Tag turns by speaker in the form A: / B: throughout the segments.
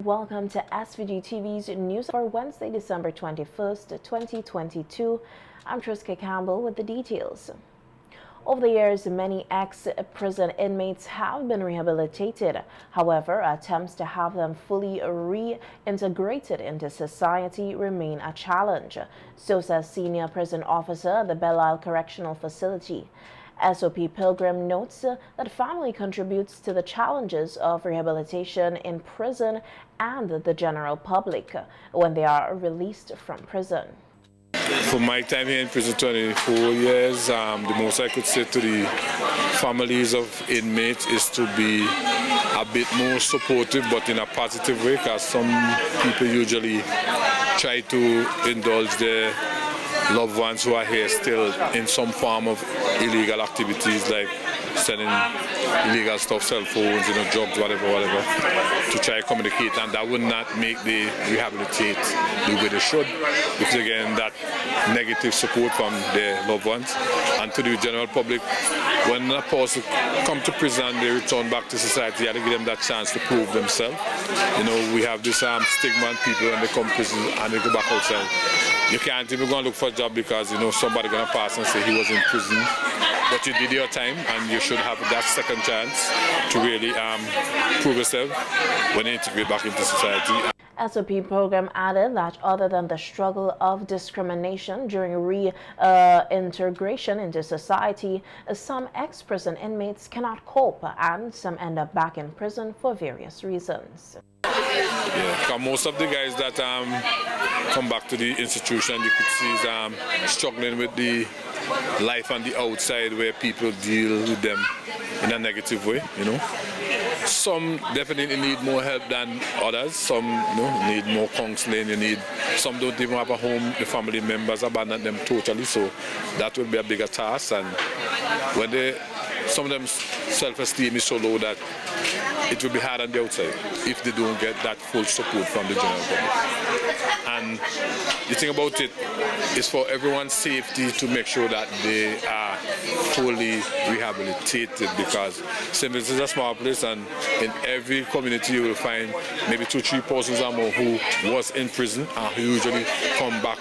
A: welcome to SVG TV's news for Wednesday, December 21st, 2022. I'm Triska Campbell with the details. Over the years, many ex-prison inmates have been rehabilitated. However, attempts to have them fully reintegrated into society remain a challenge. So says senior prison officer at the Belle Correctional Facility. SOP Pilgrim notes that family contributes to the challenges of rehabilitation in prison and the general public when they are released from prison.
B: For my time here in prison, 24 years, the most I could say to the families of inmates is to be a bit more supportive, but in a positive way, because some people usually try to indulge their loved ones who are here still in some form of illegal activities like selling illegal stuff, cell phones, drugs, whatever, to try to communicate, and that would not make the rehabilitate the way they should, because again, that negative support from their loved ones. And to the general public, when a person come to prison, they return back to society, you have to give them that chance to prove themselves. We have this stigma on people when they come to prison and they go back outside. You can't even go and look for a job because somebody gonna pass and say he was in prison, but you did your time, and you should have that second chance to really prove yourself when you integrate back into society.
A: SOP program added that other than the struggle of discrimination during reintegration into society, some ex-prison inmates cannot cope, and some end up back in prison for various reasons.
B: Yeah, most of the guys that come back to the institution, you could see is struggling with the life on the outside, where people deal with them in a negative way. Some definitely need more help than others. Some need more counseling. Some don't even have a home. The family members abandon them totally. So that will be a bigger task. And when some of them self-esteem is so low that it will be hard on the outside if they don't get that full support from the general public. And the thing about it is for everyone's safety to make sure that they are fully rehabilitated, because St. Vincent is a small place, and in every community you will find maybe 2-3 persons or more who was in prison and who usually come back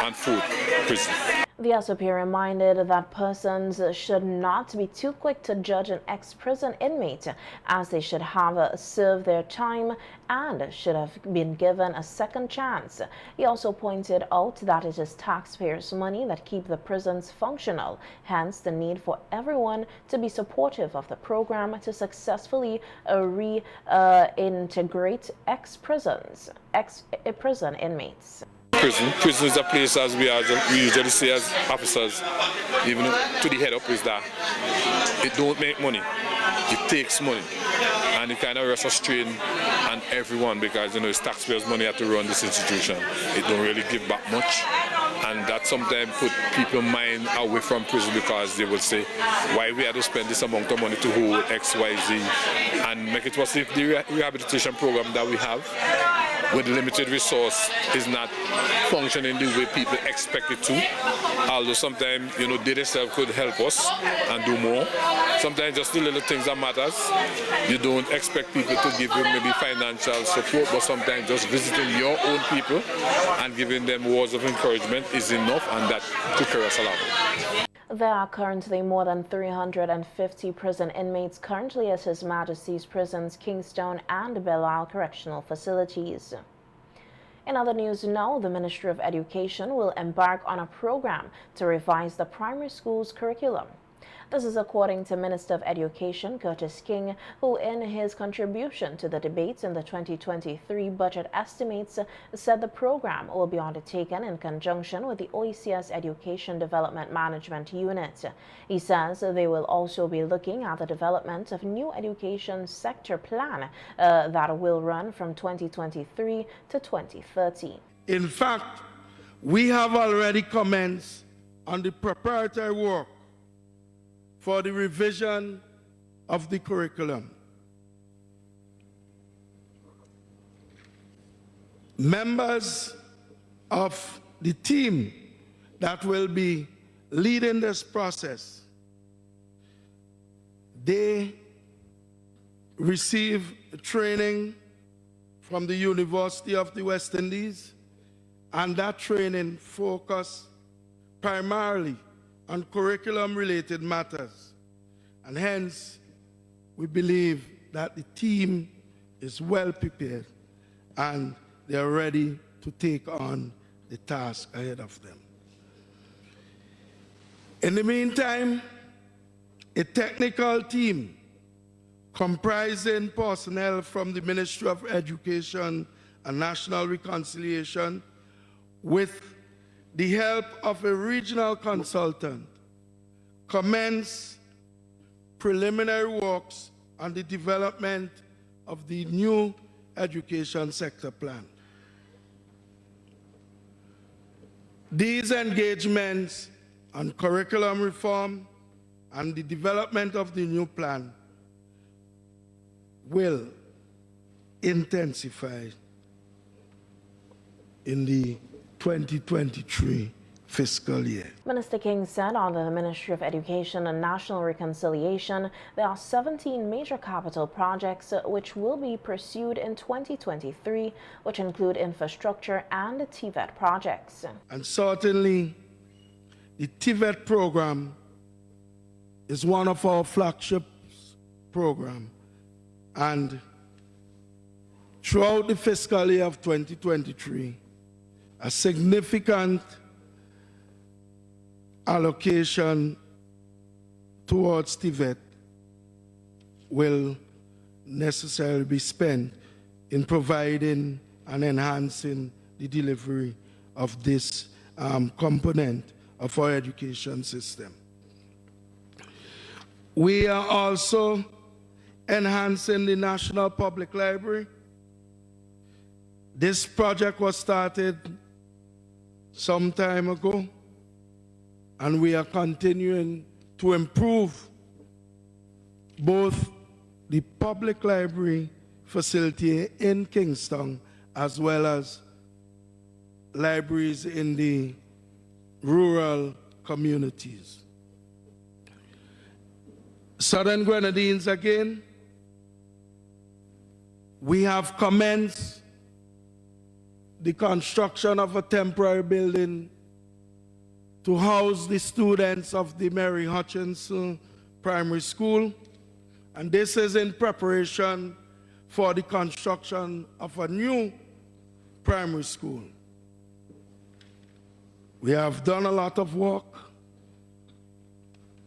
B: and forth prison.
A: The SOP reminded that persons should not be too quick to judge an ex-prison inmate, as they should have served their time and should have been given a second chance. He also pointed out that it is taxpayers' money that keep the prisons functional, hence the need for everyone to be supportive of the program to successfully reintegrate ex-prison inmates.
B: Prison is a place, as we usually say as officers, even to the head up, is that it don't make money, it takes money, and it kind of rests a strain on everyone, because it's taxpayers' money have to run this institution. It don't really give back much, and that sometimes put people's mind away from prison, because they will say, why we have to spend this amount of money to hold X, Y, Z, and make it was if the rehabilitation program that we have with limited resource is not functioning the way people expect it to. Although sometimes, they themselves could help us and do more. Sometimes just the little things that matters. You don't expect people to give you maybe financial support, but sometimes just visiting your own people and giving them words of encouragement is enough, and that took care of us a lot.
A: There are currently more than 350 prison inmates currently at His Majesty's prisons, Kingstown and Belle Correctional Facilities. In other news now, the Ministry of Education will embark on a program to revise the primary school's curriculum. This is according to Minister of Education Curtis King, who in his contribution to the debates in the 2023 budget estimates said the program will be undertaken in conjunction with the OECS Education Development Management Unit. He says they will also be looking at the development of new education sector plan that will run from 2023 to 2030.
C: In fact, we have already commenced on the preparatory work for the revision of the curriculum. Members of the team that will be leading this process, they receive training from the University of the West Indies, and that training focused primarily on curriculum-related matters. And hence, we believe that the team is well prepared and they're ready to take on the task ahead of them. In the meantime, a technical team comprising personnel from the Ministry of Education and National Reconciliation, with the help of a regional consultant, commenced preliminary works on the development of the new education sector plan. These engagements on curriculum reform and the development of the new plan will intensify in the 2023 fiscal year.
A: Minister King said under the Ministry of Education and National Reconciliation, there are 17 major capital projects which will be pursued in 2023, which include infrastructure and TVET projects.
C: And certainly, the TVET program is one of our flagship programs. And throughout the fiscal year of 2023, a significant allocation towards TVET will necessarily be spent in providing and enhancing the delivery of this component of our education system. We are also enhancing the National Public Library. This project was started some time ago, and we are continuing to improve both the public library facility in Kingston as well as libraries in the rural communities. Southern Grenadines again, we have commenced the construction of a temporary building to house the students of the Mary Hutchinson Primary School, and this is in preparation for the construction of a new primary school. We have done a lot of work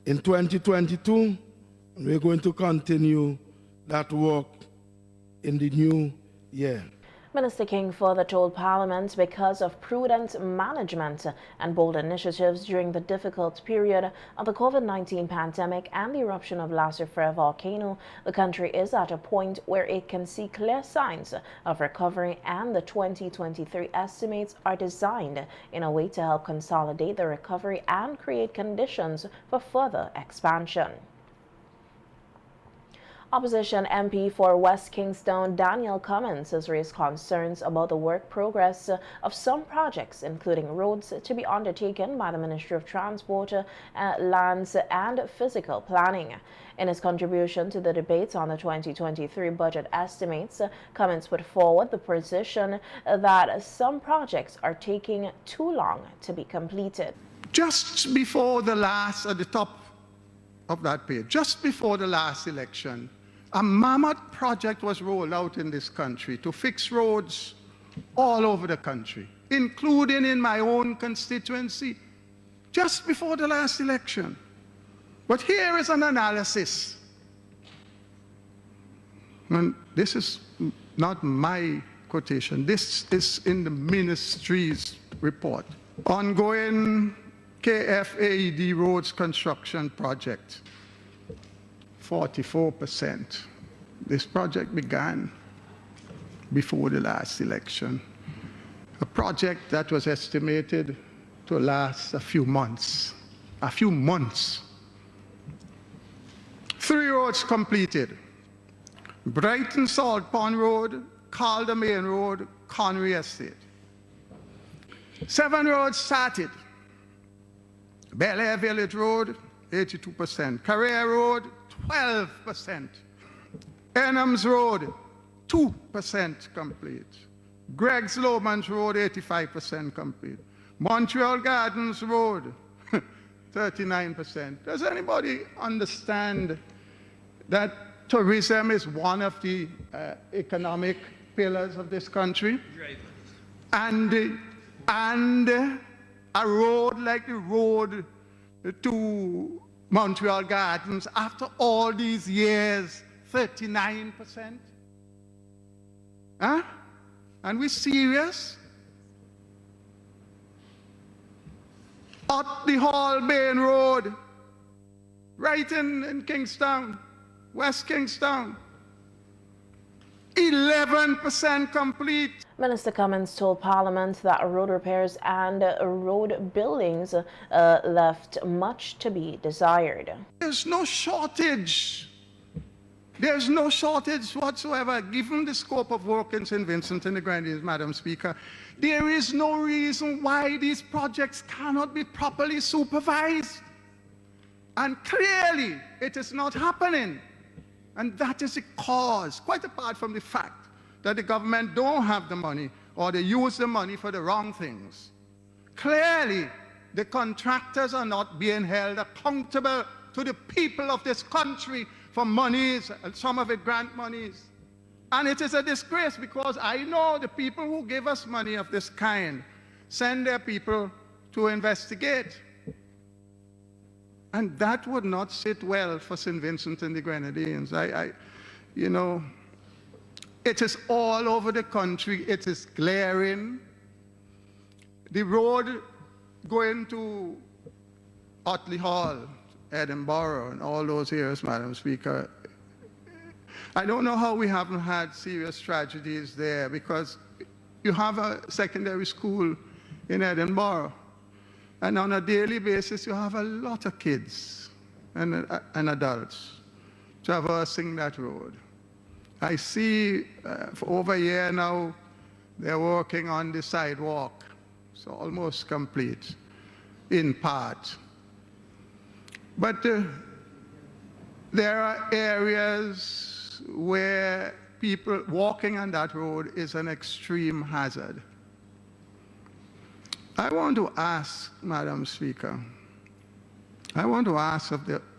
C: in 2022, and we're going to continue that work in the new year.
A: Minister King further told Parliament because of prudent management and bold initiatives during the difficult period of the COVID-19 pandemic and the eruption of La Soufrière volcano, the country is at a point where it can see clear signs of recovery, and the 2023 estimates are designed in a way to help consolidate the recovery and create conditions for further expansion. Opposition MP for West Kingston Daniel Cummins has raised concerns about the work progress of some projects, including roads to be undertaken by the Ministry of Transport, Lands and Physical Planning. In his contribution to the debate on the 2023 budget estimates, Cummins put forward the position that some projects are taking too long to be completed.
D: Just before the last, at the top of that page, just before the last election, a mammoth project was rolled out in this country to fix roads all over the country, including in my own constituency, just before the last election. But here is an analysis. And this is not my quotation. This is in the ministry's report. Ongoing KFAED roads construction project. 44%. This project began before the last election. A project that was estimated to last a few months. A few months. 3 roads completed. Brighton Salt Pond Road, Calder Main Road, Connery Estate. 7 roads started. Bel Air Village Road, 82%. Carrera Road, 12%. Enhams Road, 2% complete. Greg Sloman's Road, 85% complete. Montreal Gardens Road, 39%. Does anybody understand that tourism is one of the economic pillars of this country? And a road like the road to Montreal Gardens, after all these years, 39%? Huh? And we serious? Otley Hall Main Road, right in Kingstown, West Kingstown, 11% complete.
A: Minister Cummins told Parliament that road repairs and road buildings left much to be desired.
D: There's no shortage. There's no shortage whatsoever, given the scope of work in St. Vincent and the Grenadines, Madam Speaker. There is no reason why these projects cannot be properly supervised. And clearly, it is not happening. And that is the cause, quite apart from the fact that the government don't have the money or they use the money for the wrong things. Clearly, the contractors are not being held accountable to the people of this country for monies, and some of it grant monies. And it is a disgrace, because I know the people who give us money of this kind send their people to investigate. And that would not sit well for St. Vincent and the Grenadines. You know, it is all over the country. It is glaring. The road going to Otley Hall, Edinburgh, and all those areas, Madam Speaker, I don't know how we haven't had serious tragedies there, because you have a secondary school in Edinburgh, and on a daily basis you have a lot of kids and adults traversing that road. I see for over a year now they're working on the sidewalk. It's almost complete in part. But there are areas where people walking on that road is an extreme hazard. I want to ask, Madam Speaker, I want to ask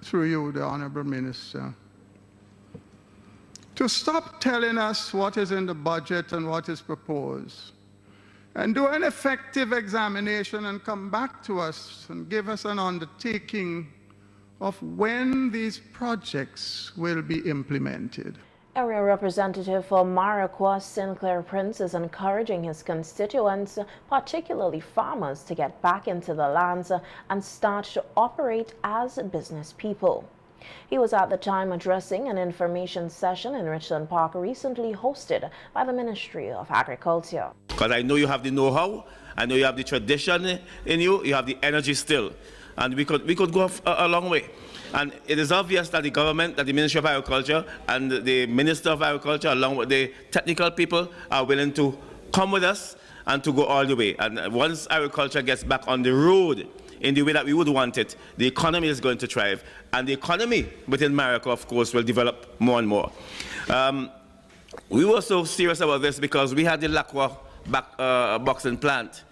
D: through you, the Honourable Minister, to stop telling us what is in the budget and what is proposed, and do an effective examination and come back to us and give us an undertaking of when these projects will be implemented.
A: Area Representative for Maracua, Sinclair Prince, is encouraging his constituents, particularly farmers, to get back into the lands and start to operate as business people. He was at the time addressing an information session in Richland Park recently hosted by the Ministry of Agriculture.
E: Because I know you have the know-how, I know you have the tradition in you, you have the energy still. And we could go a long way. And it is obvious that the government, that the Ministry of Agriculture and the Minister of Agriculture, along with the technical people, are willing to come with us and to go all the way. And once agriculture gets back on the road in the way that we would want it, the economy is going to thrive. And the economy within Maracua, of course, will develop more and more. We were so serious about this because we had the Lacroix boxing plant.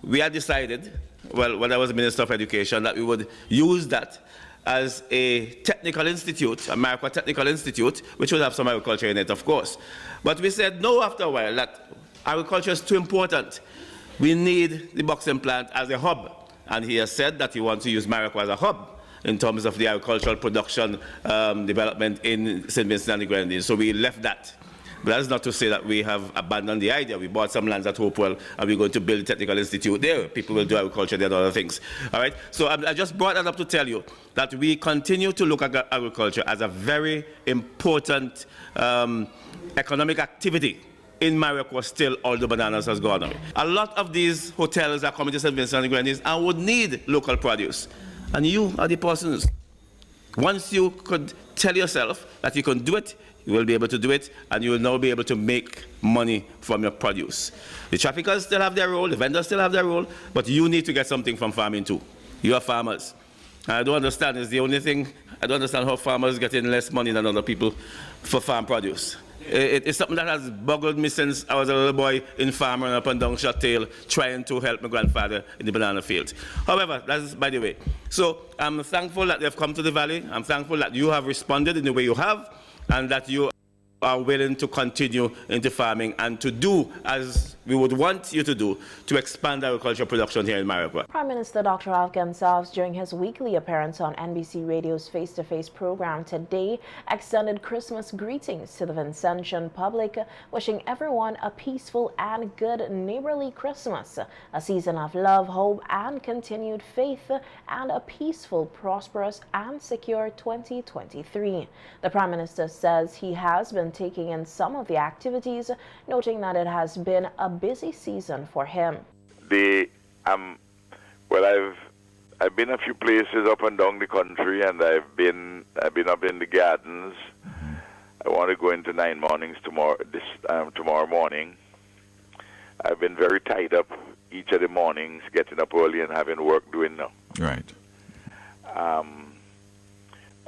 E: We had decided, well, when I was Minister of Education, that we would use that as a technical institute, a Maracua Technical Institute, which would have some agriculture in it, of course. But we said no after a while, that agriculture is too important. We need the boxing plant as a hub. And he has said that he wants to use Maracua as a hub in terms of the agricultural production development in St. Vincent and the Grenadines. So we left that. But that is not to say that we have abandoned the idea. We bought some lands at Hopewell, and we're going to build a technical institute there. People will do agriculture there and other things. All right? So I just brought that up to tell you that we continue to look at agriculture as a very important economic activity in Maracua still, although bananas has gone away. A lot of these hotels are coming to St. Vincent and the Grenadines and would need local produce. And you are the persons. Once you could tell yourself that you can do it, you will be able to do it, and you will now be able to make money from your produce. The traffickers still have their role, the vendors still have their role, but you need to get something from farming too. You are farmers. And I don't understand, it's the only thing, I don't understand how farmers get in less money than other people for farm produce. It's something that has boggled me since I was a little boy in farming up and down Shot-Tail, trying to help my grandfather in the banana field. However, that's by the way. So I'm thankful that they've come to the valley. I'm thankful that you have responded in the way you have, and that you are willing to continue into farming and to do as we would want you to do to expand agricultural production here in Marikwa.
A: Prime Minister Dr. Afghan Salves, during his weekly appearance on NBC Radio's Face-to-Face program today, extended Christmas greetings to the Vincentian public, wishing everyone a peaceful and good neighborly Christmas, a season of love, hope, and continued faith, and a peaceful, prosperous, and secure 2023. The Prime Minister says he has been taking in some of the activities, noting that it has been a busy season for him.
F: Well, I've been a few places up and down the country, and I've been up in the gardens. I want to go into 9 mornings tomorrow morning. I've been very tied up each of the mornings, getting up early and having work doing now.
G: Right.
F: And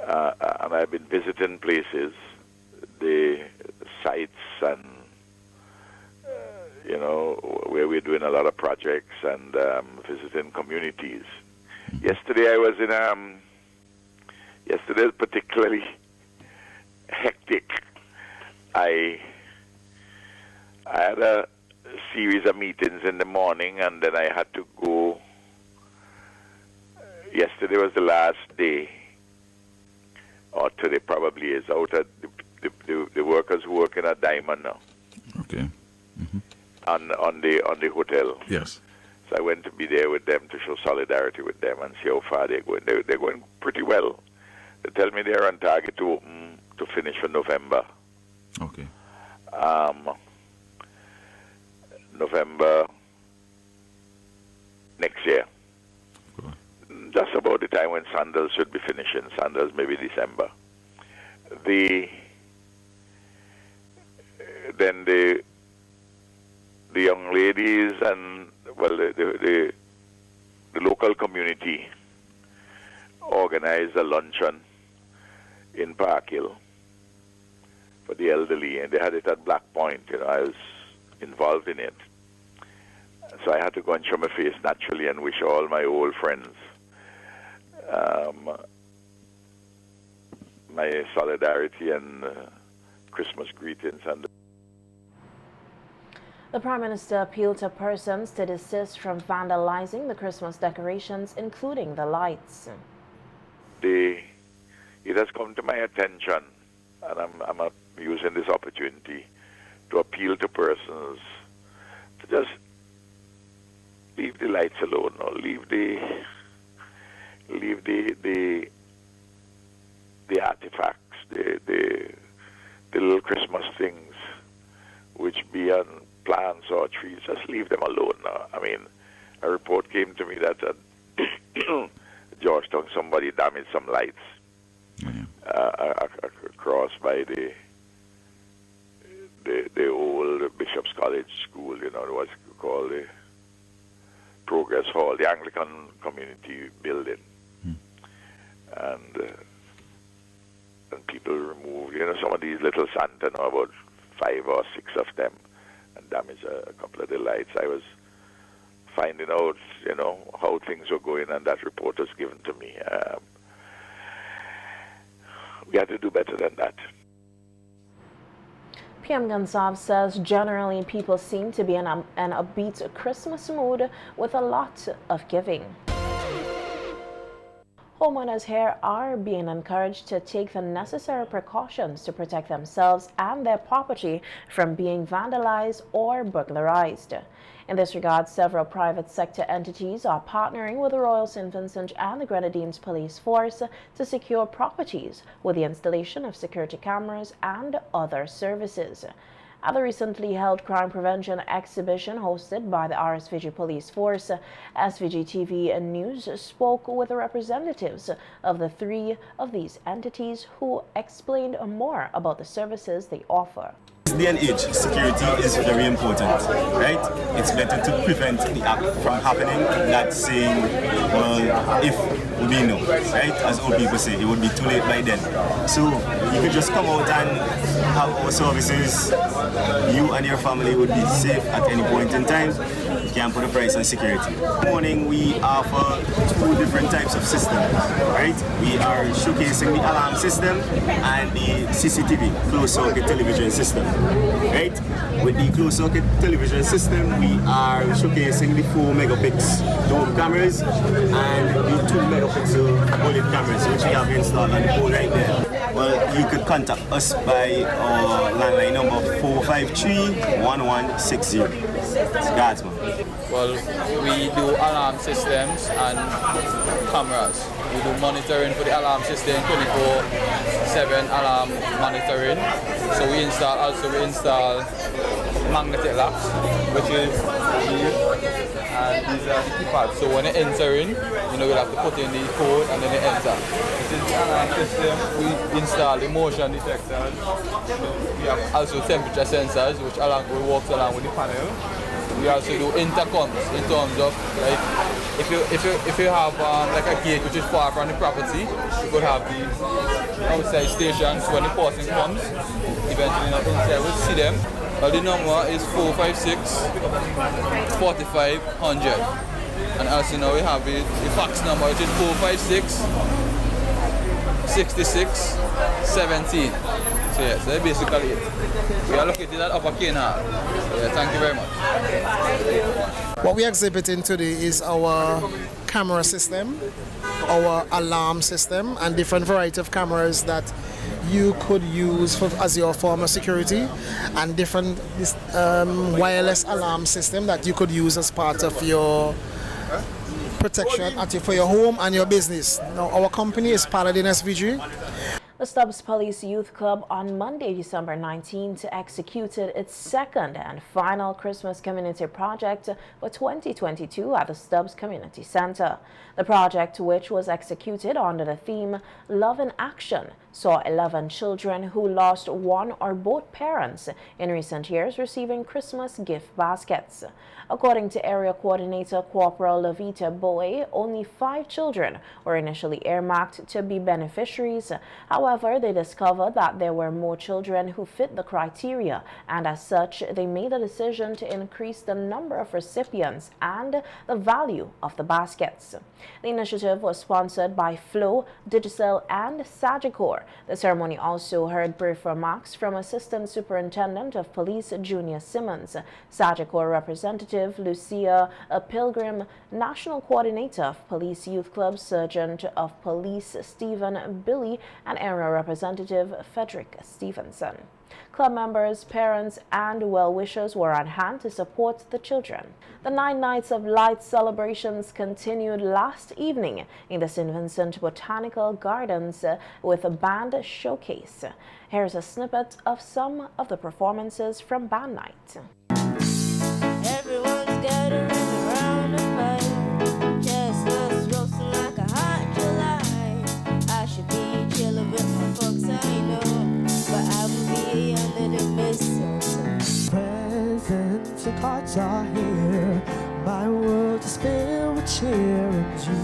F: I've been visiting places, the sites, and where we're doing a lot of projects, and visiting communities. Yesterday I was in yesterday was particularly hectic. I had a series of meetings in the morning, and then I had to go. Yesterday was the last day, or today probably is, out at the workers who work in a diamond now.
G: Okay.
F: On the hotel.
G: Yes.
F: So I went to be there with them to show solidarity with them and see how far they're going. They're going pretty well. They tell me they're on target to open, to finish for November.
G: Okay.
F: November next year.
G: Good.
F: Just about the time when Sandals should be finishing. Sandals maybe December. Then the young ladies and, well, the local community organized a luncheon in Park Hill for the elderly, and they had it at Black Point. I was involved in it. So I had to go and show my face naturally and wish all my old friends my solidarity and Christmas greetings. And
A: the Prime Minister appealed to persons to desist from vandalizing the Christmas decorations, including the lights.
F: It has come to my attention, and I'm using this opportunity to appeal to persons to just leave the lights alone, or leave the artifacts, the little Christmas things, which be on plants or trees. Just leave them alone now. I mean, a report came to me that at Georgetown somebody damaged some lights across by the old Bishop's College School. What's called the Progress Hall, the Anglican community building, and people removed, some of these little Santa, about 5 or 6 of them, and damaged a couple of the lights. I was finding out, how things were going, and that report was given to me. We had to do better than that.
A: PM Gonsalves says generally people seem to be in an upbeat Christmas mood with a lot of giving. Homeowners here are being encouraged to take the necessary precautions to protect themselves and their property from being vandalized or burglarized. In this regard, several private sector entities are partnering with the Royal St. Vincent and the Grenadines Police Force to secure properties with the installation of security cameras and other services. At the recently held crime prevention exhibition hosted by the RSVG Police Force, SVG TV News spoke with the representatives of the 3 of these entities who explained more about the services they offer.
H: In this day and age, security is very important, right? It's better to prevent the act from happening than saying, well, if would be no, right? As old people say, it would be too late by then. So you could just come out and have our services. You and your family would be safe at any point in time. You can't put a price on security. This morning we offer 2 different types of systems, right? We are showcasing the alarm system and the CCTV, closed circuit television system, right? With the closed circuit television system, we are showcasing the 4 megapixel dome cameras and the 2 megapixel bullet cameras, which we have installed on the pole right there. Well, you could contact us by our landline number 453-1160. Guards, man.
I: Well, we do alarm systems and cameras. We do monitoring for the alarm system, 24/7 alarm monitoring. So we install magnetic locks, which is these, and these are the keypads. So when it entering, you'll have to put in the code and then it enter. This is the alarm system. We install the motion detectors. We have also temperature sensors, which works along with the panel. We also do intercoms in terms of like if you have like a gate which is far from the property, you could have the outside stations when the person comes. Eventually not inside, we'll see them. The number is 456-4500. And also now we have the fax number, which is 456-66-17. So yeah, so that's basically it. We are located at Upper Canehall. Yeah, thank you very much.
J: What we are exhibiting today is our camera system, our alarm system, and different variety of cameras that you could use as your form of security, and different wireless alarm system that you could use as part of your protection for your home and your business. Now, our company is Paladin SVG.
A: The Stubbs Police Youth Club on Monday, December 19th, executed its second and final Christmas community project for 2022 at the Stubbs Community Center. The project, which was executed under the theme Love in Action, saw 11 children who lost one or both parents in recent years receiving Christmas gift baskets. According to Area Coordinator Corporal Lavita Boe, only 5 children were initially earmarked to be beneficiaries. However, they discovered that there were more children who fit the criteria, and as such, they made a decision to increase the number of recipients and the value of the baskets. The initiative was sponsored by Flow, Digicel, and Sagicor. The ceremony also heard brief remarks from Assistant Superintendent of Police Junior Simmons, Sagicor Representative Lucia Pilgrim, National Coordinator of Police Youth Club Sergeant of Police Stephen Billy, and Area Representative Frederick Stevenson. Club members, parents, and well-wishers were on hand to support the children. The 9 Nights of Light celebrations continued last evening in the St. Vincent Botanical Gardens with a band showcase. Here's a snippet of some of the performances from Band Night.
K: Everyone's gathering around the fire, chestnuts roasting like a hot July. I should be chilling with my folks, I know, but I will be under the mistletoe. Presents and cards are here, my world is filled with cheer and joy.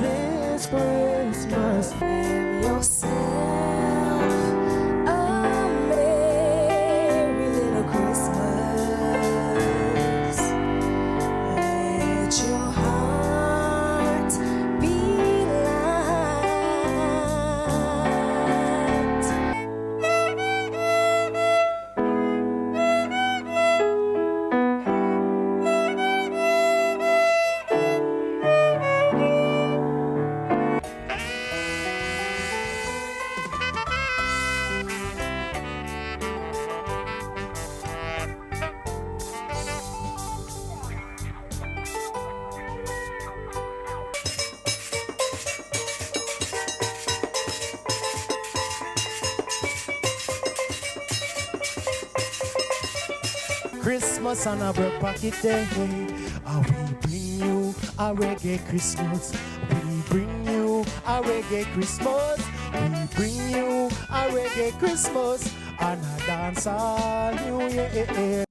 K: This Christmas, give yourself a merry little Christmas. Let your heart be Christmas on a broke pocket day. We bring you a reggae Christmas. We bring you a
L: a reggae Christmas. We bring you a reggae Christmas and a dancehall New Year.